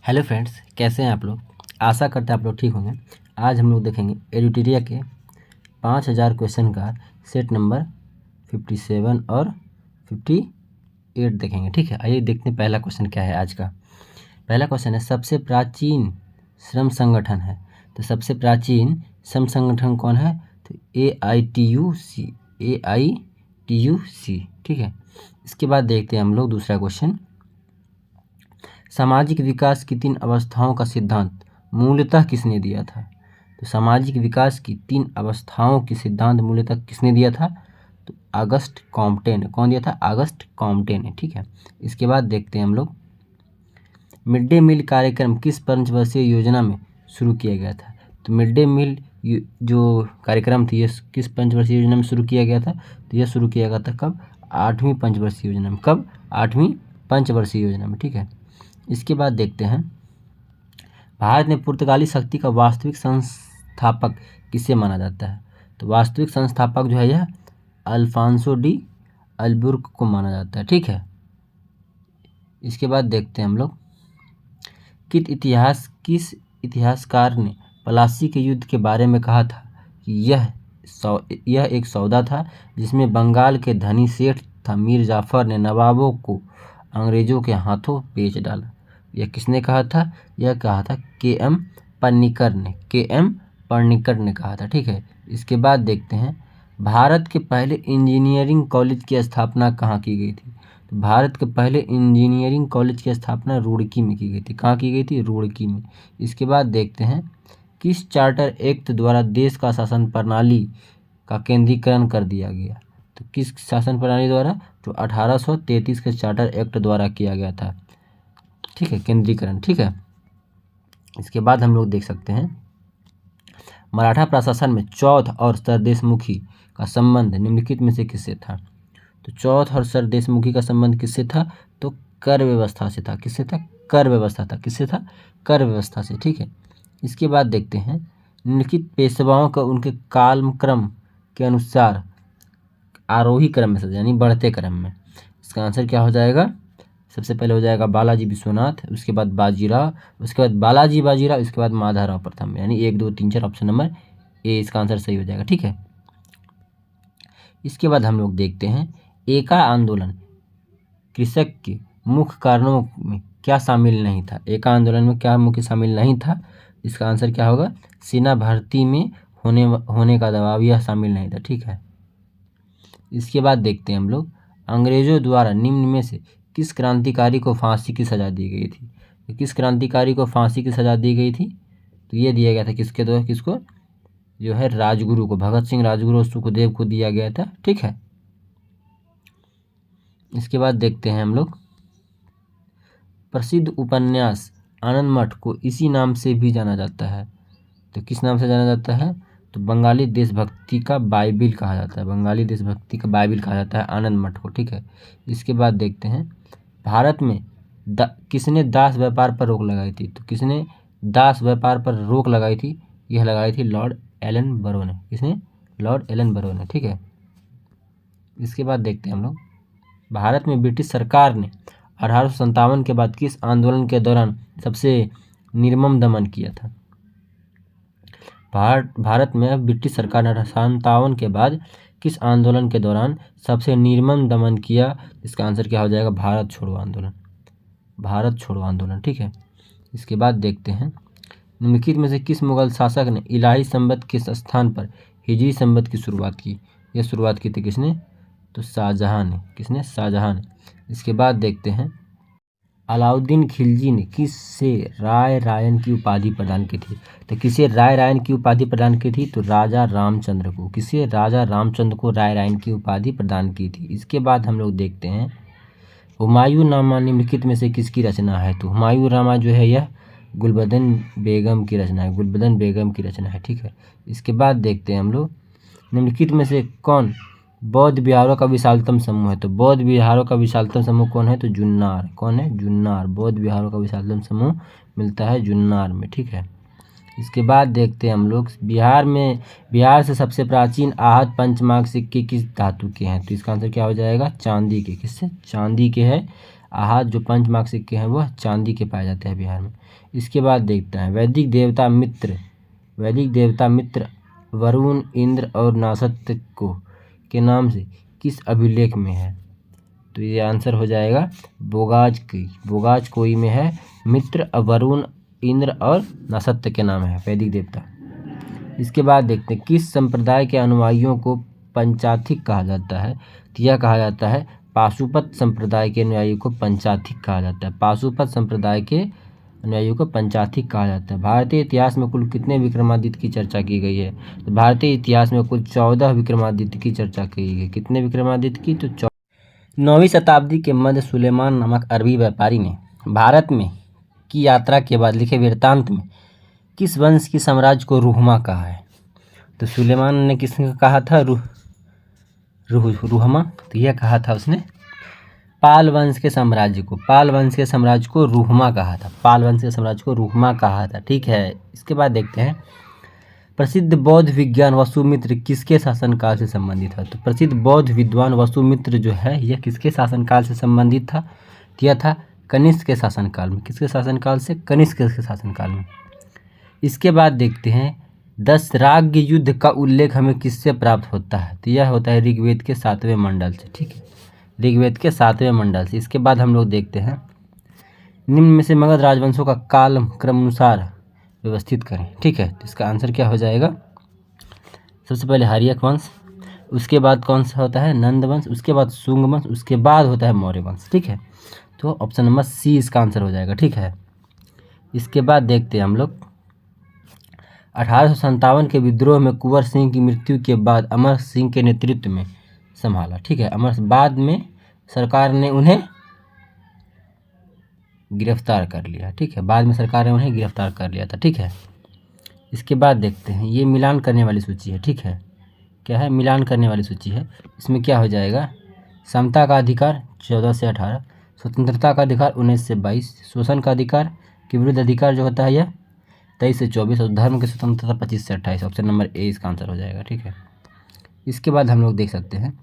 Hello friends, कैसे हैं आप लोग। आशा करते हैं आप लोग ठीक होंगे। आज हम लोग देखेंगे एडिटोरिया के 5000 क्वेश्चन का सेट नंबर 57 और 58 देखेंगे। ठीक है, आइए देखते हैं पहला क्वेश्चन क्या है आज का। पहला क्वेश्चन है सबसे प्राचीन श्रम संगठन है। तो सबसे प्राचीन श्रम संगठन कौन है? तो AITUC। AITUC, ठीक है। इसके बाद देखते हैं हम लोग दूसरा क्वेश्चन। सामाजिक विकास की 3 अवस्थाओं का सिद्धांत मूलतः किसने दिया था? तो सामाजिक विकास की 3 अवस्थाओं की सिद्धांत मूलतः किसने दिया था? तो ऑगस्ट कॉम्पटे ने। कौन दिया था? ऑगस्ट कॉम्पटे ने, ठीक है। इसके बाद देखते हैं हम लोग मिड डे मील कार्यक्रम किस पंचवर्षीय योजना में शुरू किया गया था? तो मिड डे मील जो कार्यक्रम थी ये किस पंचवर्षीय योजना में शुरू किया गया था? तो यह शुरू किया गया था कब? 8वीं पंचवर्षीय योजना में। कब? 8वीं पंचवर्षीय योजना में, ठीक है। इसके बाद देखते हैं भारत में पुर्तगाली शक्ति का वास्तविक संस्थापक किसे माना जाता है? तो वास्तविक संस्थापक जो है यह अल्फांसो डी अल्बुर्क को माना जाता है, ठीक है। इसके बाद देखते हैं हम लोग किस इतिहासकार ने प्लासी के युद्ध के बारे में कहा था कि यह एक सौदा था जिसमें बंगाल के धनी सेठ था मीर जाफर ने नवाबों को अंग्रेजों के हाथों बेच डाला। यह किसने कहा था? यह कहा था KM पन्नीकर ने कहा था, ठीक है। इसके बाद देखते हैं भारत के पहले इंजीनियरिंग कॉलेज की स्थापना कहाँ की गई थी? तो भारत के पहले इंजीनियरिंग कॉलेज की स्थापना रुड़की में की गई थी। कहाँ की गई थी? रुड़की में। इसके बाद देखते हैं किस चार्टर एक्ट द्वारा देश का शासन प्रणाली का केंद्रीकरण कर दिया गया? तो किस शासन प्रणाली द्वारा? तो 1833 के चार्टर एक्ट द्वारा किया गया था, ठीक है, केंद्रीकरण, ठीक है। इसके बाद हम लोग देख सकते हैं मराठा प्रशासन में चौथ और सरदेशमुखी का संबंध निम्नलिखित में से किससे था? तो चौथ और सरदेशमुखी का संबंध किससे था? तो कर व्यवस्था से था। किससे था? कर व्यवस्था था। किससे था? कर व्यवस्था से, ठीक है। इसके बाद देखते हैं निम्नलिखित पेशवाओं का उनके कालक्रम के अनुसार आरोही क्रम में यानी बढ़ते क्रम में। इसका आंसर क्या हो जाएगा? सबसे पहले हो जाएगा बालाजी विश्वनाथ, उसके बाद बाजीराव, उसके बाद बालाजी बाजीराव, उसके बाद माधवराव प्रथम, यानी 1 2 3 4 ऑप्शन नंबर ए इसका आंसर सही हो जाएगा, ठीक है। इसके बाद हम लोग देखते हैं एका आंदोलन कृषक के मुख्य कारणों में क्या शामिल नहीं था? एका आंदोलन में क्या मुख्य शामिल नहीं था? इसका आंसर क्या होगा? सेना भर्ती में होने का दबाव, यह शामिल नहीं था, ठीक है। इसके बाद देखते हैं हम लोग अंग्रेजों द्वारा निम्न में से किस क्रांतिकारी को फांसी की सज़ा दी गई थी? तो किस क्रांतिकारी को फांसी की सज़ा दी गई थी? तो ये दिया गया था किसके द्वारा? किसको? जो है राजगुरु को, भगत सिंह राजगुरु और सुखदेव को दिया गया था, ठीक है। इसके बाद देखते हैं हम लोग प्रसिद्ध उपन्यास आनंद मठ को इसी नाम से भी जाना जाता है। तो किस नाम से जाना जाता है? तो बंगाली देशभक्ति का बाइबिल कहा जाता है। बंगाली देशभक्ति का बाइबिल कहा जाता है आनंद मठ को, ठीक है। इसके बाद देखते हैं भारत में किसने दास व्यापार पर रोक लगाई थी? तो किसने दास व्यापार पर रोक लगाई थी? यह लगाई थी लॉर्ड एलन बरो ने। किसने? लॉर्ड एलन बरो ने, ठीक है। इसके बाद देखते हैं हम लोग भारत में ब्रिटिश सरकार ने 1857 के बाद किस आंदोलन के दौरान सबसे निर्मम दमन किया था? भारत में ब्रिटिश सरकार ने 1857 के बाद किस आंदोलन के दौरान सबसे निर्मम दमन किया? इसका आंसर क्या हो जाएगा? भारत छोड़ो आंदोलन। भारत छोड़ो आंदोलन, ठीक है। इसके बाद देखते हैं निम्नलिखित में से किस मुगल शासक ने इलाही संवत के स्थान पर हिजरी संवत की शुरुआत की? यह शुरुआत की थी किसने? तो शाहजहां ने। किसने? शाहजहां ने। इसके बाद देखते हैं अलाउद्दीन खिलजी ने किसे राय रायन की उपाधि प्रदान की थी? तो किसे राय रायन की उपाधि प्रदान की थी? तो राजा रामचंद्र को। किसे? राजा रामचंद्र को राय रायन की उपाधि प्रदान की थी। इसके बाद हम लोग देखते हैं हुमायूं नामा निम्नलिखित में से किसकी रचना है? तो हुमायूं नामा जो है यह गुलबदन बेगम की रचना है। गुलबदन बेगम की रचना है, ठीक है। इसके बाद देखते हैं हम लोग निम्नलिखित में से कौन बौद्ध विहारों का विशालतम समूह है? तो बौद्ध विहारों का विशालतम समूह कौन है? तो जुन्नार। कौन है? जुन्नार। बौद्ध विहारों का विशालतम समूह मिलता है जुन्नार में, ठीक है। इसके बाद देखते हैं हम लोग बिहार से सबसे प्राचीन आहत पंचमार्क सिक्के किस धातु के हैं? तो इसका आंसर क्या हो जाएगा? चांदी के। किससे? चांदी के है आहत जो 5 मार्क सिक्के हैं वह चांदी के पाए जाते हैं बिहार में। इसके बाद देखते हैं वैदिक देवता मित्र वरुण, इंद्र और नासत्य को के नाम से किस अभिलेख में है? तो ये आंसर हो जाएगा बोगाज कोई में है मित्र, वरुण, इंद्र और नासत्य के नाम है वैदिक देवता। इसके बाद देखते हैं किस संप्रदाय के अनुयायियों को पंचाथिक कहा जाता है? तो यह कहा जाता है पाशुपत संप्रदाय के अनुयायियों को पंचाथिक कहा जाता है। पाशुपत संप्रदाय के अनुयायियों को पंचाथिक कहा जाता है। भारतीय इतिहास में कुल कितने विक्रमादित्य की चर्चा की गई है? तो भारतीय इतिहास में कुल 14 विक्रमादित्य की चर्चा की गई। कितने विक्रमादित्य की? तो 9वीं शताब्दी के मध्य सुलेमान नामक अरबी व्यापारी ने भारत में की यात्रा के बाद लिखे वृत्तांत में किस वंश की साम्राज्य को रुहमा कहा है? तो सुलेमान ने किसने कहा था रुहमा? तो यह कहा था उसने पाल वंश के साम्राज्य को रुहमा कहा था। पाल वंश के साम्राज्य को रुहमा कहा था। ठीक है। इसके बाद देखते हैं प्रसिद्ध बौद्ध विज्ञान वसुमित्र किसके शासनकाल से संबंधित है? तो प्रसिद्ध बौद्ध विद्वान वसुमित्र जो है यह किसके शासनकाल से संबंधित था? यह था कनिष्क के शासनकाल में। किसके शासनकाल से? कनिष्क के शासनकाल में। इसके बाद देखते हैं 10 राग युद्ध का उल्लेख हमें किससे प्राप्त होता है? तो यह होता है ऋग्वेद के 7वें मंडल से। ठीक है, ऋग्वेद के 7वें मंडल से। इसके बाद हम लोग देखते हैं निम्न में से मगध राजवंशों का काल क्रमानुसार व्यवस्थित करें। ठीक है, तो इसका आंसर क्या हो जाएगा? सबसे पहले हर्यक वंश, उसके बाद कौन सा होता है? नंद वंश, उसके बाद शुंग वंश, उसके बाद होता है मौर्य वंश। ठीक है, तो ऑप्शन नंबर सी इसका आंसर हो जाएगा। ठीक है। इसके बाद देखते हैं हम लोग 1857 के विद्रोह में कुंवर सिंह की मृत्यु के बाद अमर सिंह के नेतृत्व में संभाला। ठीक है, बाद में सरकार ने उन्हें गिरफ्तार कर लिया। ठीक है, बाद में सरकार ने उन्हें गिरफ्तार कर लिया था। ठीक है। इसके बाद देखते हैं ये मिलान करने वाली सूची है। ठीक है, क्या है? मिलान करने वाली सूची है। इसमें क्या हो जाएगा? समता का अधिकार 14 से 18, स्वतंत्रता का अधिकार 19 से 22, शोषण का अधिकार के विरुद्ध अधिकार जो होता है यह 23 से 24 और धर्म की स्वतंत्रता 25 से 28। ऑप्शन नंबर ए इसका आंसर हो जाएगा। ठीक है। इसके बाद हम लोग देख सकते हैं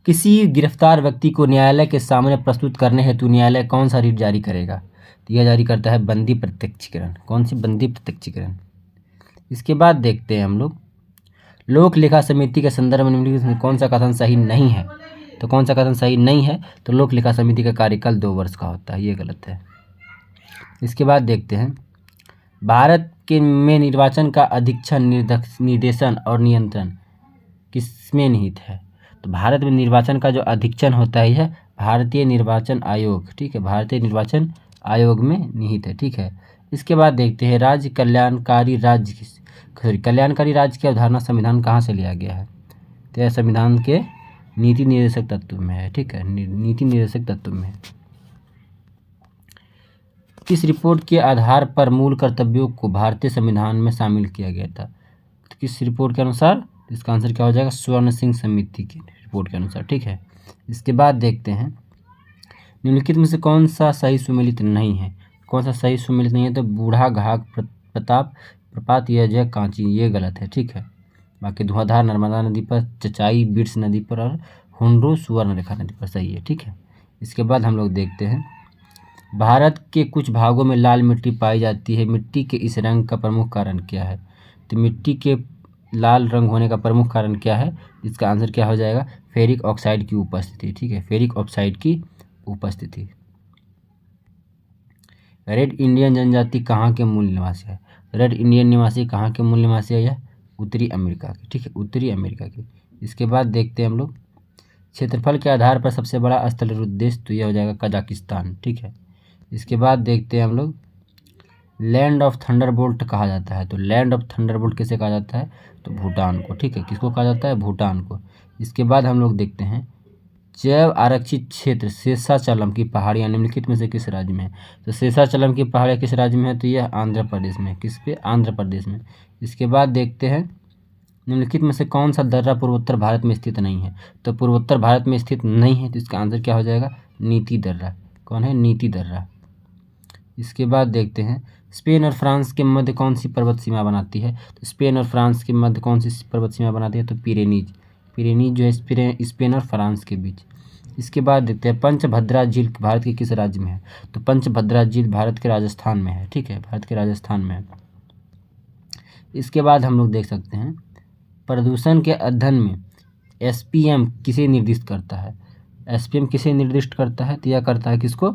किसी गिरफ्तार व्यक्ति को न्यायालय के सामने प्रस्तुत करने हेतु न्यायालय कौन सा रिट जारी करेगा? तो यह जारी करता है बंदी प्रत्यक्षीकरण। कौन सी? बंदी प्रत्यक्षीकरण। इसके बाद देखते हैं हम लोग लोक लेखा समिति के संदर्भ में निम्नलिखित में कौन सा कथन सही नहीं है? तो कौन सा कथन सही नहीं है? तो लोक लेखा समिति का कार्यकाल 2 वर्ष का होता है, ये गलत है। इसके बाद देखते हैं भारत के में निर्वाचन का अधीक्षण, निर्देशन और नियंत्रण किसमें निहित है? तो भारत में निर्वाचन का जो अधीक्षण होता है यह भारतीय निर्वाचन आयोग। ठीक है, भारतीय निर्वाचन आयोग में निहित है। ठीक है। इसके बाद देखते हैं कल्याणकारी राज्य की अवधारणा संविधान कहाँ से लिया गया है? तो यह संविधान के नीति निर्देशक तत्व में है। ठीक है, नीति निर्देशक तत्व में है। किस रिपोर्ट के आधार पर मूल कर्तव्यों को भारतीय संविधान में शामिल किया गया था? तो किस रिपोर्ट के अनुसार? इसका आंसर क्या हो जाएगा? स्वर्ण सिंह समिति की रिपोर्ट के अनुसार। ठीक है। इसके बाद देखते हैं निम्नलिखित में से कौन सा सही सुमेलित नहीं है? कौन सा सही सुमेलित नहीं है? तो बूढ़ा घाघ प्रताप प्रपात यह जय कांची, ये गलत है। ठीक है। बाकी धुआंधार नर्मदा नदी पर, चचाई बिट्स नदी पर और हुंड्रो सुवर्णरेखा नदी पर सही है। ठीक है। इसके बाद हम लोग देखते हैं भारत के कुछ भागों में लाल मिट्टी पाई जाती है, मिट्टी के इस रंग का प्रमुख कारण क्या है? तो मिट्टी के लाल रंग होने का प्रमुख कारण क्या है? इसका आंसर क्या हो जाएगा? फेरिक ऑक्साइड की उपस्थिति। ठीक है, फेरिक ऑक्साइड की उपस्थिति। रेड इंडियन जनजाति कहाँ के मूल निवासी है? रेड इंडियन निवासी कहाँ के मूल निवासी है? यह उत्तरी अमेरिका के। ठीक है, उत्तरी अमेरिका के। इसके बाद देखते हैं हम लोग क्षेत्रफल के आधार पर सबसे बड़ा स्थलीय देश, तो यह हो जाएगा कजाकिस्तान। ठीक है। इसके बाद देखते हैं हम लोग लैंड ऑफ थंडरबोल्ट कहा जाता है। तो लैंड ऑफ थंडरबोल्ट किसे कहा जाता है? तो भूटान को। ठीक है, किसको कहा जाता है? भूटान को। इसके बाद हम लोग देखते हैं जैव आरक्षित क्षेत्र शेषाचलम की पहाड़ियाँ निम्नलिखित में से किस राज्य में है? तो शेषाचलम की पहाड़ियाँ किस राज्य में है? तो यह आंध्र प्रदेश में। किस पे? आंध्र प्रदेश में। इसके बाद देखते हैं निम्नलिखित में से कौन सा दर्रा पूर्वोत्तर भारत में स्थित नहीं है? तो पूर्वोत्तर भारत में स्थित नहीं है, तो इसका आंसर क्या हो जाएगा? नीति दर्रा। कौन है? नीति दर्रा। इसके बाद देखते हैं स्पेन और फ्रांस के मध्य कौन सी पर्वत सीमा बनाती है? तो स्पेन और फ्रांस के मध्य कौन सी पर्वत सीमा बनाती है? तो पिरेनीज। पिरेनीज जो है स्पेन और फ्रांस के बीच। इसके बाद देखते हैं पंचभद्रा झील भारत के किस राज्य में है? तो पंचभद्रा झील भारत के राजस्थान में है, ठीक है, भारत के राजस्थान में है। इसके बाद हम लोग देख सकते हैं प्रदूषण के अध्ययन में एसपीएम किसे निर्दिष्ट करता है? एसपीएम किसे निर्दिष्ट करता है? तो यह करता है किसको?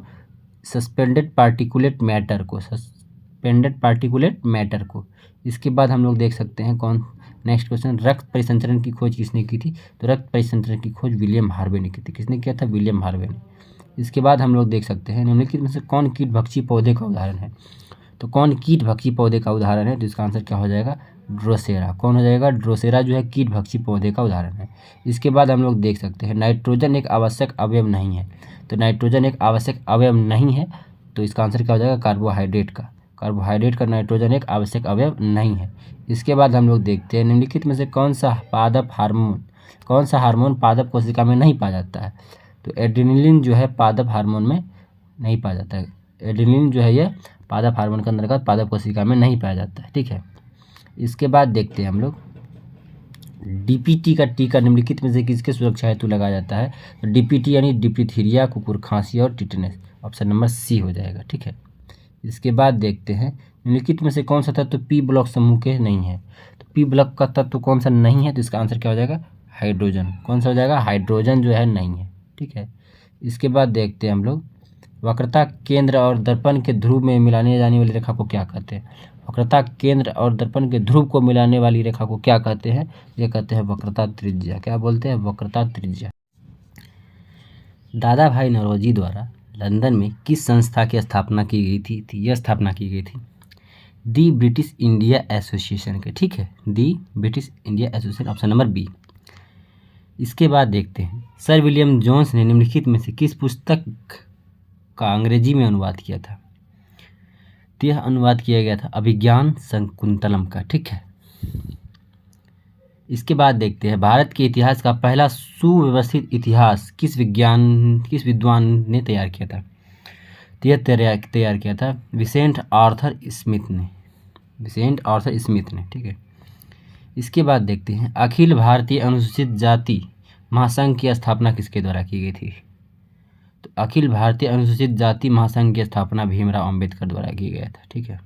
सस्पेंडेड पार्टिकुलेट मैटर को, सस्पेंडेड पार्टिकुलेट मैटर को। इसके बाद हम लोग देख सकते हैं कौन, नेक्स्ट क्वेश्चन, रक्त परिसंचरण की खोज किसने की थी? तो रक्त परिसंचरण की खोज विलियम हार्वे ने की थी। किसने किया था? विलियम हार्वे ने। इसके बाद हम लोग देख सकते हैं निम्नलिखित में से कौन कीटभक्षी पौधे का उदाहरण है? तो कौन कीटभक्षी पौधे का उदाहरण है? तो इसका आंसर क्या हो जाएगा? ड्रोसेरा। कौन हो जाएगा? ड्रोसेरा जो है कीटभक्षी पौधे का उदाहरण है। इसके बाद हम लोग देख सकते हैं नाइट्रोजन एक आवश्यक अवयव नहीं है। तो नाइट्रोजन एक आवश्यक अवयव नहीं है, तो इसका आंसर क्या हो जाएगा? कार्बोहाइड्रेट का। कार्बोहाइड्रेट का नाइट्रोजन एक आवश्यक अवयव नहीं है। इसके बाद हम लोग देखते हैं निम्नलिखित में से कौन सा हार्मोन पादप कोशिका में नहीं पाया जाता है? तो एड्रेनलिन जो है पादप हार्मोन में नहीं पाया जाता है। एड्रेनलिन जो है यह पादप हार्मोन के अंतर्गत पादप कोशिका में नहीं पाया जाता है, ठीक है। इसके बाद देखते हैं हम लोग डीपीटी का टीका निम्नलिखित में से किसके सुरक्षा हेतु लगाया जाता है? तो डीपीटी यानी डिप्थीरिया, कुकुर खांसी और टिटनेस। ऑप्शन नंबर सी हो जाएगा, ठीक है। इसके बाद देखते हैं निम्नलिखित में से कौन सा तत्व पी ब्लॉक समूह के नहीं है? तो पी ब्लॉक का तत्व कौन सा नहीं है? तो इसका आंसर क्या हो जाएगा? हाइड्रोजन। कौन सा हो जाएगा? हाइड्रोजन जो है नहीं है, ठीक है। इसके बाद देखते हैं हम लोग वक्रता केंद्र और दर्पण के ध्रुव में मिलाने जाने वाली रेखा को क्या कहते हैं? वक्रता केंद्र और दर्पण के ध्रुव को मिलाने वाली रेखा को क्या कहते हैं? ये कहते हैं वक्रता त्रिज्या। क्या बोलते हैं? वक्रता त्रिज्या। दादा भाई नौरोजी द्वारा लंदन में किस संस्था की स्थापना की गई थी? यह स्थापना की गई थी दी ब्रिटिश इंडिया एसोसिएशन के, ठीक है, the British India association. Option number B. इसके बाद देखते हैं सर विलियम जोन्स ने निम्नलिखित में से किस पुस्तक का अंग्रेजी में अनुवाद किया था? तो यह अनुवाद किया गया था अभिज्ञान शकुंतलम का, ठीक है। इसके बाद देखते हैं भारत के इतिहास का पहला सुव्यवस्थित इतिहास किस विद्वान ने तैयार किया था? तो यह तैयार किया था विसेंट आर्थर स्मिथ ने, ठीक है। इसके बाद देखते हैं अखिल भारतीय अनुसूचित जाति महासंघ की स्थापना किसके द्वारा की गई थी? तो अखिल भारतीय अनुसूचित जाति महासंघ की स्थापना भीमराव अंबेडकर द्वारा की गया था, ठीक है।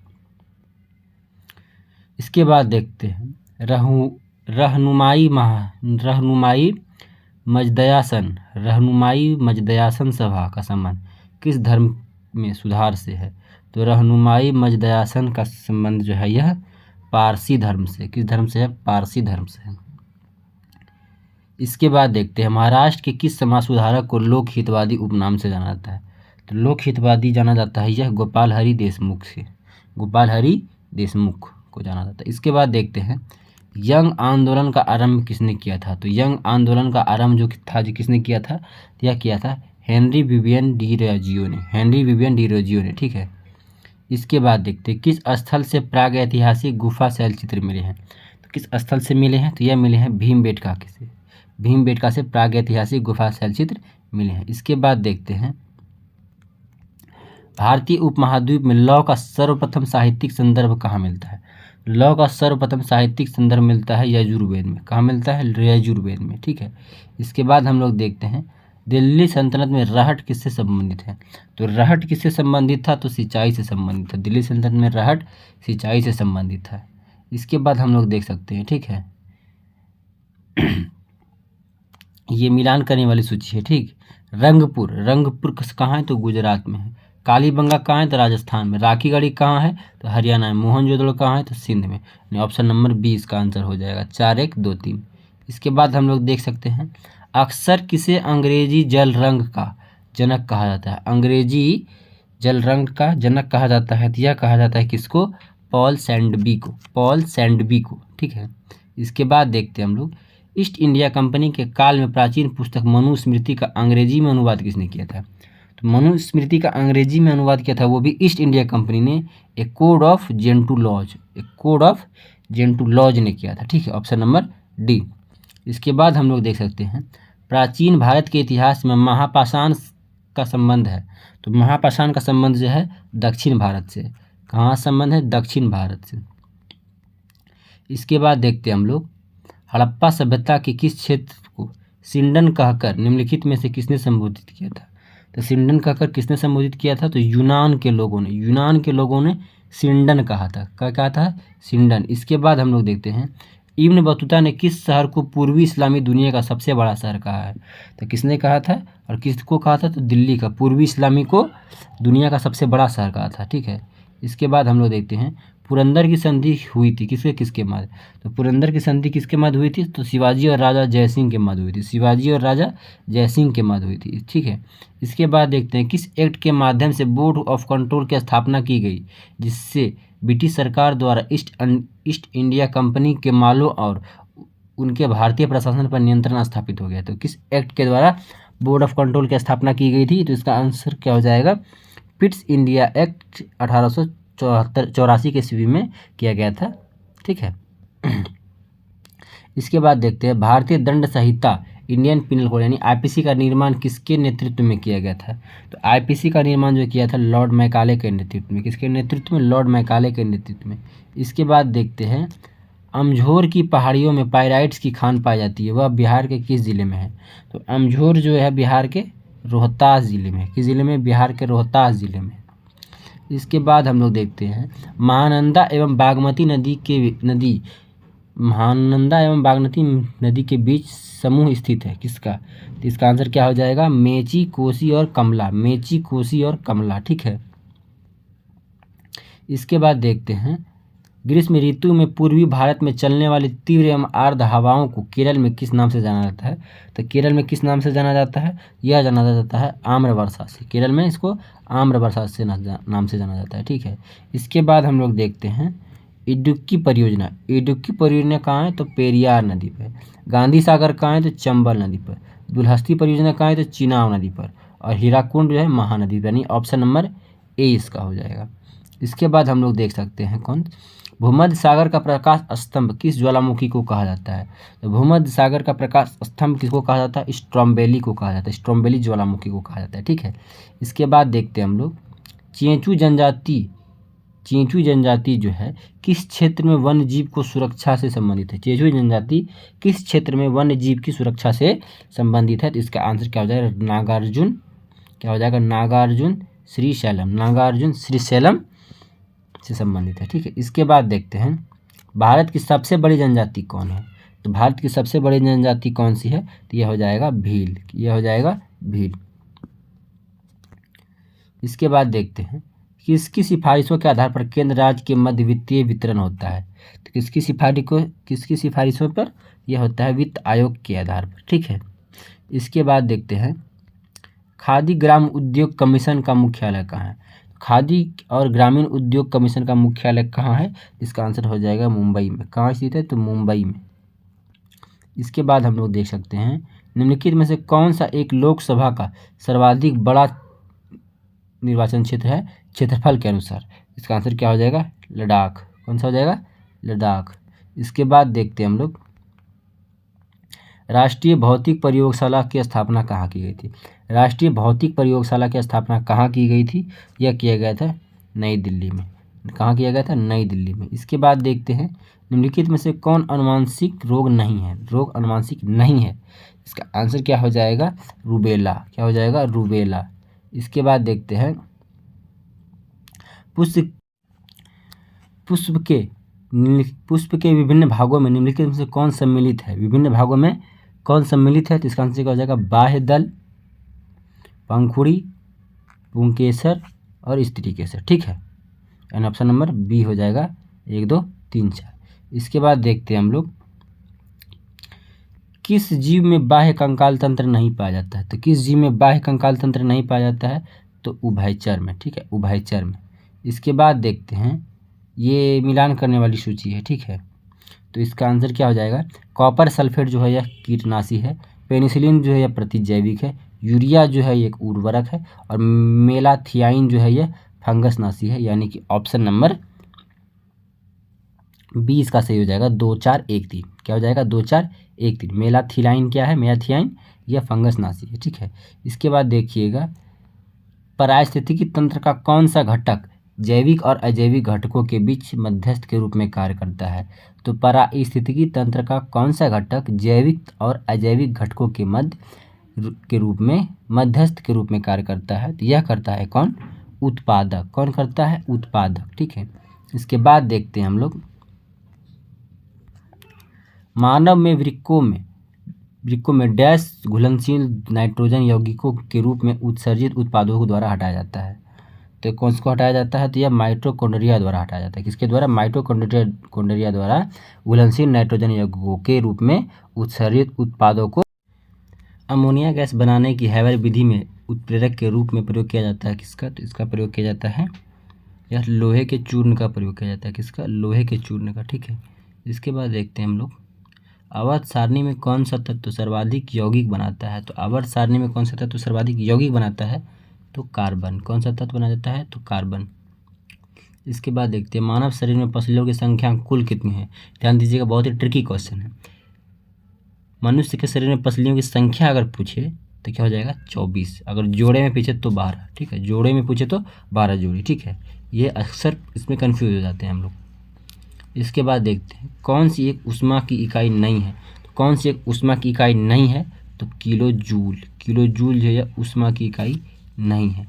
इसके बाद देखते हैं रहनुमाई मजदयासन सभा का संबंध किस धर्म में सुधार से है? तो रहनुमाई मजदयासन का संबंध जो है यह पारसी धर्म से, किस धर्म से है? पारसी धर्म से है। इसके बाद देखते हैं महाराष्ट्र के किस समाज सुधारक को लोक हितवादी उपनाम से जाना जाता है? तो लोक हितवादी जाना जाता है यह गोपाल हरि देशमुख को जाना जाता है। इसके बाद देखते हैं यंग आंदोलन का आरंभ किसने किया था? तो यंग आंदोलन का आरंभ जो किसने किया था? यह किया था हेनरी विवियन डी रोजियो ने, ठीक है। इसके बाद देखते हैं किस स्थल से प्राग ऐतिहासिक गुफा शैलचित्र मिले हैं? तो किस स्थल से मिले हैं? तो यह मिले हैं भीमबेटका से प्राग ऐतिहासिक गुफा शैलचित्र मिले हैं। इसके बाद देखते हैं भारतीय उपमहाद्वीप में लौ का सर्वप्रथम साहित्यिक संदर्भ कहाँ मिलता है? लौ का सर्वप्रथम साहित्यिक संदर्भ मिलता है यजुर्वेद में। कहाँ मिलता है? यजुर्वेद में, ठीक है। इसके बाद हम लोग देखते हैं दिल्ली सल्तनत में रहट किससे संबंधित है? तो रहट किससे संबंधित था? तो सिंचाई से संबंधित था। दिल्ली सल्तनत में रहट सिंचाई से संबंधित था। इसके बाद हम लोग देख सकते हैं, ठीक है, ये मिलान करने वाली सूची है, ठीक। रंगपुर कहाँ है? तो गुजरात में है। कालीबंगा कहाँ है? तो राजस्थान में। राखीगढ़ी कहाँ है? तो हरियाणा में। मोहनजोदड़ो कहाँ है? तो सिंध में। ऑप्शन नंबर 20 का आंसर हो जाएगा 4 1 2 3। इसके बाद हम लोग देख सकते हैं अक्सर किसे अंग्रेजी जल रंग का जनक कहा जाता है? अंग्रेजी जल रंग का जनक कहा जाता है, तो यह कहा जाता है किसको? पॉल सैंडबी को, ठीक है। इसके बाद देखते हैं हम लोग ईस्ट इंडिया कंपनी के काल में प्राचीन पुस्तक मनुस्मृति का अंग्रेजी में अनुवाद किसने किया था? तो मनुस्मृति का अंग्रेजी में अनुवाद किया था वो भी ईस्ट इंडिया कंपनी ने, ए कोड ऑफ जेंटू लॉज ने किया था, ठीक है। Option number D. इसके बाद हम लोग देख सकते हैं प्राचीन भारत के इतिहास में महापाषाण का संबंध है। तो महापाषाण का संबंध जो है दक्षिण भारत से। कहाँ संबंध है? दक्षिण भारत से। इसके बाद देखते हैं हम लोग हड़प्पा सभ्यता के किस क्षेत्र को सिंडन कहकर निम्नलिखित में से किसने संबोधित किया था? तो सिंडन कहकर किसने संबोधित किया था? तो यूनान के लोगों ने सिंडन कहा था। क्या कहा था? सिंडन। इसके बाद हम लोग देखते हैं इब्न बतूता ने किस शहर को पूर्वी इस्लामी दुनिया का सबसे बड़ा शहर कहा है? तो किसने कहा था और किसको कहा था? तो दिल्ली का पूर्वी इस्लामी को दुनिया का सबसे बड़ा शहर कहा था। ठीक है। इसके बाद हम लोग देखते हैं पुरंदर की संधि हुई थी किसके मध्य? तो पुरंदर की संधि किसके मध्य हुई थी? तो शिवाजी और राजा जयसिंह के मध्य हुई थी। शिवाजी और राजा जयसिंह के मध्य हुई थी। ठीक है। इसके बाद देखते हैं किस एक्ट के माध्यम से बोर्ड ऑफ कंट्रोल की स्थापना की गई, जिससे ब्रिटिश सरकार द्वारा ईस्ट इंडिया कंपनी के मालों और उनके भारतीय प्रशासन पर नियंत्रण स्थापित हो गया? तो किस एक्ट के द्वारा बोर्ड ऑफ कंट्रोल की स्थापना की गई थी? तो इसका आंसर क्या हो जाएगा? पिट्स इंडिया एक्ट 1884 के ईस्वी में किया गया था। ठीक है। इसके बाद देखते हैं भारतीय दंड संहिता इंडियन पिनल कोड यानी आईपीसी का निर्माण किसके नेतृत्व में किया गया था? तो आईपीसी का निर्माण जो किया था लॉर्ड मैकाले के नेतृत्व में। किसके नेतृत्व में? लॉर्ड मैकाले के नेतृत्व में। इसके बाद देखते हैं अमझोर की पहाड़ियों में पाइराइट्स की खान पाई जाती है, वह बिहार के किस जिले में है? तो अमझोर जो है बिहार के रोहतास जिले में। किस जिले में? बिहार के रोहतास जिले में। इसके बाद हम लोग देखते हैं महानंदा एवं बागमती नदी के बीच समूह स्थित है किसका? तो इसका आंसर क्या हो जाएगा? मेची, कोसी और कमला। मेची, कोसी और कमला। ठीक है। इसके बाद देखते हैं ग्रीष्म ऋतु में पूर्वी भारत में चलने वाली तीव्र एवं आर्द्र हवाओं को केरल में किस नाम से जाना जाता है? तो केरल में किस नाम से जाना जाता है? यह जाना जाता है आम्र वर्षा से। केरल में इसको आम्र वर्षा से नाम से जाना जाता है। ठीक है। इसके बाद हम लोग देखते हैं इडुक्की परियोजना। इडुक्की परियोजना कहाँ है? तो पेरियार नदी पर। गांधी सागर कहाँ है? तो चंबल नदी पर। दुलहस्ती परियोजना कहाँ है? तो चिनाब नदी पर। और हीराकुंड जो है महानदी पर। यानी ऑप्शन नंबर ए इसका हो जाएगा। इसके बाद हम लोग देख सकते हैं कौन? भूमध्य सागर का प्रकाश स्तंभ किस ज्वालामुखी को कहा जाता है? तो भूमध्य सागर का प्रकाश स्तंभ किसको कहा जाता है? स्ट्रोम्बेली को कहा जाता है। स्ट्रोम्बेली ज्वालामुखी को कहा जाता है। ठीक है। इसके बाद देखते हैं हम लोग चेंचू जनजाति जो है किस क्षेत्र में वन्य जीव को सुरक्षा से संबंधित है? चेंचू जनजाति किस क्षेत्र में वन्य जीव की सुरक्षा से संबंधित है? तो इसका आंसर क्या हो जाएगा? नागार्जुन। क्या हो जाएगा? नागार्जुन श्रीशैलम। नागार्जुन श्रीशैलम से संबंधित है। ठीक है। इसके बाद देखते हैं भारत की सबसे बड़ी जनजाति कौन है? तो भारत की सबसे बड़ी जनजाति कौन सी है? तो यह हो जाएगा भील। यह हो जाएगा भील। इसके बाद देखते हैं किसकी सिफारिशों के आधार पर केंद्र राज्य के मध्य वित्तीय वितरण होता है? तो किसकी सिफारिशों पर? यह होता है वित्त आयोग के आधार पर। ठीक है। इसके बाद देखते हैं खादी ग्राम उद्योग कमीशन का मुख्यालय कहाँ है? खादी और ग्रामीण उद्योग कमीशन का मुख्यालय कहाँ है? इसका आंसर हो जाएगा मुंबई में। कहाँ स्थित है? तो मुंबई में। इसके बाद हम लोग देख सकते हैं निम्नलिखित में से कौन सा एक लोकसभा का सर्वाधिक बड़ा निर्वाचन क्षेत्र है क्षेत्रफल के अनुसार? इसका आंसर क्या हो जाएगा? लद्दाख। कौन सा हो जाएगा? लद्दाख। इसके बाद देखते हैं हम लोग राष्ट्रीय भौतिक प्रयोगशाला की स्थापना कहाँ की गई थी? राष्ट्रीय भौतिक प्रयोगशाला की स्थापना कहाँ की गई थी? यह किया गया था नई दिल्ली में। कहाँ किया गया था? नई दिल्ली में। इसके बाद देखते हैं निम्नलिखित में से कौन अनुवांशिक रोग नहीं है? रोग अनुवांशिक नहीं है। इसका आंसर क्या हो जाएगा? रूबेला। क्या हो जाएगा? रूबेला। इसके बाद देखते हैं पुष्प के विभिन्न भागों में निम्नलिखित में से कौन सम्मिलित है? विभिन्न भागों में कौन सम्मिलित है? तो इसका आंसर क्या हो जाएगा? बाह्य दल, पंखुड़ी, पुंकेसर और स्त्री केसर। ठीक है। एंड ऑप्शन नंबर बी हो जाएगा 1, 2, 3, 4। इसके बाद देखते हैं हम लोग किस जीव में बाह्य कंकाल तंत्र नहीं पाया जाता है? तो किस जीव में बाह्य कंकाल तंत्र नहीं पाया जाता है? तो उभयचर में। ठीक है। उभयचर में। इसके बाद देखते हैं ये मिलान करने वाली सूची है। ठीक है। तो इसका आंसर क्या हो जाएगा? कॉपर सल्फेट जो है यह कीटनाशी है। पेनिसिलिन जो है यह प्रतिजैविक है। यूरिया जो है एक उर्वरक है। और मेलाथियाइन जो है यह फंगसनाशी है। यानी कि ऑप्शन नंबर बी इसका सही हो जाएगा। 2, 4, 1, 3। क्या हो जाएगा? 2, 4, 1, 3। मेलाथियाइन क्या है? मेलाथियाइन यह फंगसनाशी है। ठीक है। इसके बाद देखिएगा पारिस्थितिकी तंत्र का कौन सा घटक जैविक और अजैविक घटकों के बीच मध्यस्थ के रूप में कार्य करता है। तो पारिस्थितिकी तंत्र का कौन सा घटक जैविक और अजैविक घटकों के मध्यस्थ के रूप में कार्य करता है? तो यह करता है कौन? उत्पादक। कौन करता है? उत्पादक। ठीक है। इसके बाद देखते हैं हम लोग मानव में वृक्कों में डैश घुलनशील नाइट्रोजन यौगिकों के रूप में उत्सर्जित उत्पादों के द्वारा हटाया जाता है। तो कौन से को हटाया जाता है? तो यह माइटोकॉन्ड्रिया द्वारा हटाया जाता है। किसके द्वारा? माइटोकॉन्ड्रिया द्वारा घुलनशील नाइट्रोजन यौगिकों के रूप में उत्सर्जित उत्पादों को अमोनिया गैस बनाने की हैबर विधि में उत्प्रेरक के रूप में प्रयोग किया जाता है। किसका? तो इसका प्रयोग किया जाता है, यह लोहे के चूर्ण का प्रयोग किया जाता है। किसका? लोहे के चूर्ण का। ठीक है। इसके बाद देखते हैं हम लोग आवर्त सारणी में कौन सा तत्व सर्वाधिक यौगिक बनाता है? तो आवर्त सारणी में कौन सा तत्व सर्वाधिक यौगिक बनाता है? तो कार्बन। कौन सा तत्व बना जाता है? तो कार्बन। इसके बाद देखते हैं मानव शरीर में पसलियों की संख्या कुल कितनी है? ध्यान दीजिएगा, बहुत ही ट्रिकी क्वेश्चन है। मनुष्य के शरीर में पसलियों की संख्या अगर पूछे तो क्या हो जाएगा? 24। अगर जोड़े में पूछे तो 12। ठीक है। जोड़े में पूछे तो 12 जोड़ी। ठीक है। ये अक्सर इसमें कन्फ्यूज हो जाते हैं हम लोग। इसके बाद देखते हैं कौन सी एक ऊष्मा की इकाई नहीं है? तो कौन सी एक ऊष्मा की इकाई नहीं है? तो किलो जूल। किलो जूल जो है ऊष्मा की इकाई नहीं है।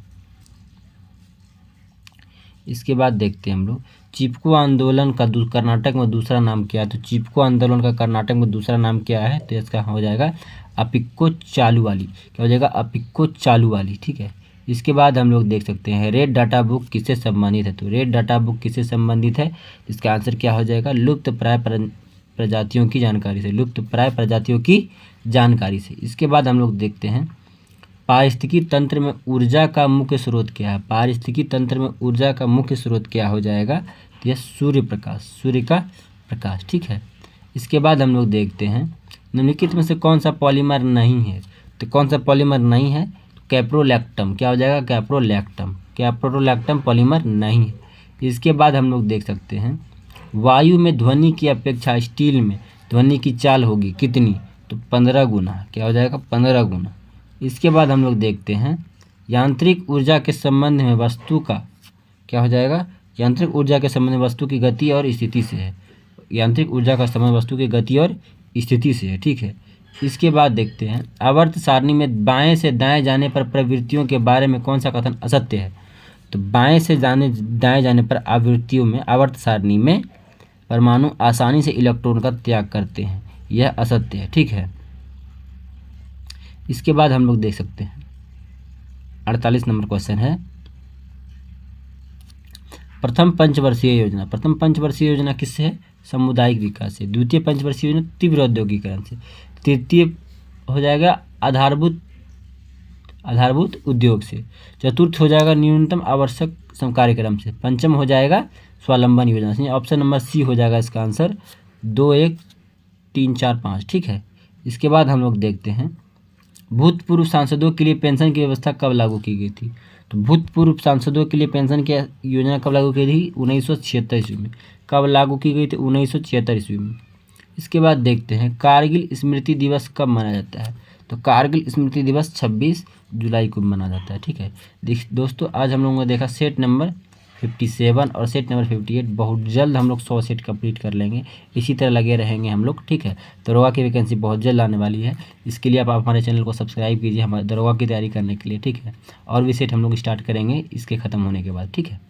इसके बाद देखते हैं हम लोग चिपको आंदोलन का कर्नाटक में दूसरा नाम क्या है? तो चिपको आंदोलन का कर्नाटक में दूसरा नाम क्या है? तो इसका हो जाएगा अपिक्को चालुवाली। क्या हो जाएगा? अपिक्को चालुवाली। ठीक है। इसके बाद हम लोग देख सकते हैं रेड डाटा बुक किससे संबंधित है? तो रेड डाटा बुक किससे संबंधित है? इसका आंसर क्या हो जाएगा? लुप्त प्राय प्रजातियों की जानकारी से। लुप्त प्राय प्रजातियों की जानकारी से। इसके बाद हम लोग देखते हैं पारिस्थितिकी तंत्र में ऊर्जा का मुख्य स्रोत क्या है? पारिस्थितिकी तंत्र में ऊर्जा का मुख्य स्रोत क्या हो जाएगा? तो यह सूर्य प्रकाश। सूर्य का प्रकाश। ठीक है। इसके बाद हम लोग देखते हैं निम्नलिखित में से कौन सा पॉलीमर नहीं है? तो कौन सा पॉलीमर नहीं है? तो कैप्रोलैक्टम। क्या हो जाएगा? कैप्रोलैक्टम। कैप्रोलैक्टम पॉलीमर नहीं है। इसके बाद हम लोग देख सकते हैं वायु में ध्वनि की अपेक्षा स्टील में ध्वनि की चाल होगी कितनी? तो 15 गुना। क्या हो जाएगा? 15 गुना। इसके बाद हम लोग देखते हैं यांत्रिक ऊर्जा के संबंध में वस्तु का क्या हो जाएगा? यांत्रिक ऊर्जा के संबंध में वस्तु की गति और स्थिति से है। यांत्रिक ऊर्जा का संबंध वस्तु की गति और स्थिति से है। ठीक है। इसके बाद देखते हैं आवर्त सारणी में बाएं से दाएं जाने पर प्रवृत्तियों के बारे में कौन सा कथन असत्य है? तो बाएं से दाएं जाने पर आवृत्तियों में आवर्त सारणी में परमाणु आसानी से इलेक्ट्रॉन का त्याग करते हैं, यह असत्य है। ठीक है। इसके बाद हम लोग देख सकते हैं 48 नंबर क्वेश्चन है प्रथम पंचवर्षीय योजना। प्रथम पंचवर्षीय योजना किससे है? सामुदायिक विकास से। द्वितीय पंचवर्षीय योजना तीव्र औद्योगिकरण से। तृतीय हो जाएगा आधारभूत उद्योग से। चतुर्थ हो जाएगा न्यूनतम आवश्यक कार्यक्रम से। पंचम हो जाएगा स्वावलंबन योजना से। ऑप्शन नंबर सी हो जाएगा इसका आंसर 2, 1, 3, 4, 5। ठीक है। इसके बाद हम लोग देखते हैं भूतपूर्व सांसदों के लिए पेंशन की व्यवस्था कब लागू की गई थी? तो भूतपूर्व सांसदों के लिए पेंशन की योजना कब लागू की थी? 1976 ईस्वी में। कब लागू की गई थी? 1976 ईस्वी में। इसके बाद देखते हैं कारगिल स्मृति दिवस कब मनाया जाता है? तो कारगिल स्मृति दिवस 26 जुलाई को मनाया जाता है। ठीक है। दोस्तों आज हम लोगों ने देखा सेट नंबर 57 और सेट नंबर 58। बहुत जल्द हम लोग 100 सेट कंप्लीट कर लेंगे। इसी तरह लगे रहेंगे हम लोग। ठीक है। दरोगा की वैकेंसी बहुत जल्द आने वाली है। इसके लिए आप हमारे चैनल को सब्सक्राइब कीजिए हमारे दरोगा की तैयारी करने के लिए। ठीक है। और भी सेट हम लोग स्टार्ट करेंगे इसके ख़त्म होने के बाद। ठीक है।